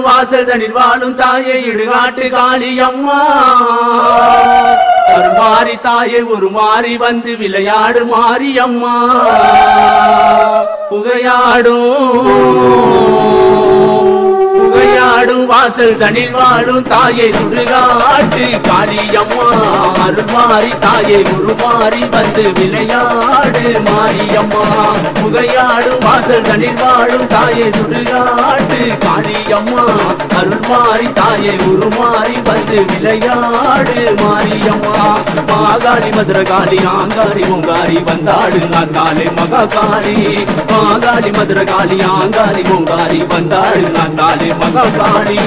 வாசல் தனில் வாழும் தாயே இடுகாட்டு காளியம்மா கருமாரி தாயே ஒரு மாறி வந்து விளையாடு மாரியம்மா புகையாடும் வாசல் தனில் வாழும் தாயே சுடுகாட்டு காளியம்மா அருள்மாரி தாயே உருமாறி வந்து விளையாடு மாரியம்மா புகையாடும் வாசல் தனில் வாழும் தாயே சுடுகாட்டு காளியம்மா அருள்மாரி தாயே உருமாறி வந்து விளையாடு மாரியம்மா மாகாளி மதுரகாளி ஆங்காரி ஓங்காரி வந்தாடு நாத்தாலே மகாகாளி மாகாளி மதுரகாளி ஆங்காரி ஓங்காரி வந்தாடு நாத்தாலே மகாகாளி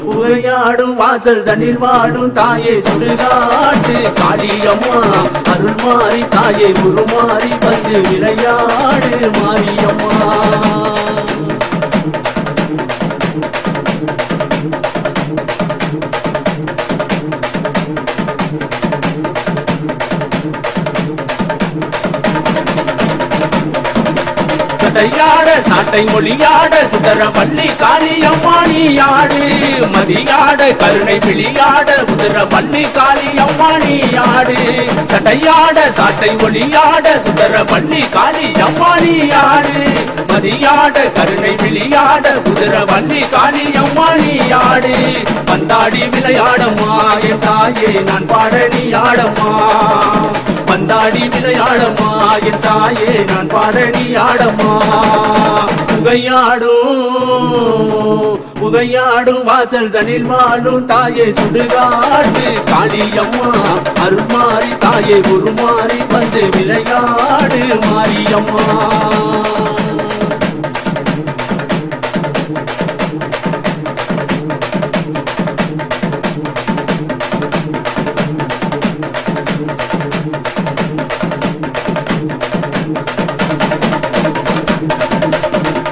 புகையாடும் வாசல் தனில் வாடும் தாயே சுடுகாட்டு காளியம்மா அருள்மாரி தாயே உருமாறி வந்து விளையாடு மாரியம்மா சட்டையாட சாட்ட சாட்டை மொழியாட சுந்தரவள்ளி காளியம்மா நீ ஆடு மதியாட கருணை விழியாட சுந்தரவள்ளி காளியம்மா நீ ஆடு சட்டையாட சாட்டை ஒளியாட சுந்தரவள்ளி காளியம்மா நீ ஆடு மதியாட கருணை விழியாட சுந்தரவள்ளி காளியம்மா நீ ஆடு பந்தாடி விளையாடம்மா என் தாயே நான் பாட நீ ஆடம்மா பந்தாடி விளையாடம்மா என் தாயே நான் பாட நீ ஆடம்மா புகையாடும் வாசல் தனில் வாழும் தாயே சுடுகாடு காளியம்மா அருள்மாறி தாயே உருமாறி வந்து விளையாடு மாரியம்மா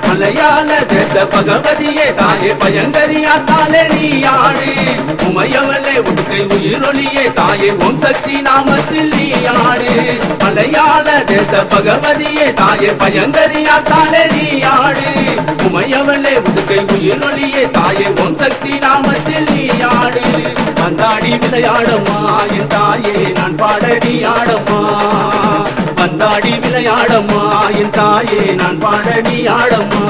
மலையாள தேச பகவதியே தாயே பயங்கரியா தாலே நீ ஆடு உமையவளே உடுக்கை உயிரொலியே தாயே ஓம் சக்தி நாமத்தில் நீ ஆடு மலையாள தேச பகவதியே தாயே பயங்கரியா தாலே நீ ஆடு உமையவளே உடுக்கை உயிரொலியே தாயே ஓம் சக்தி நாமத்தில் நீ ஆடு பந்தாடி விளையாடம்மா என் தாயே நான் பாட நீ ஆடம்மா பந்தாடி விளையாடம்மா என் தாயே நான் பாட நீ ஆடம்மா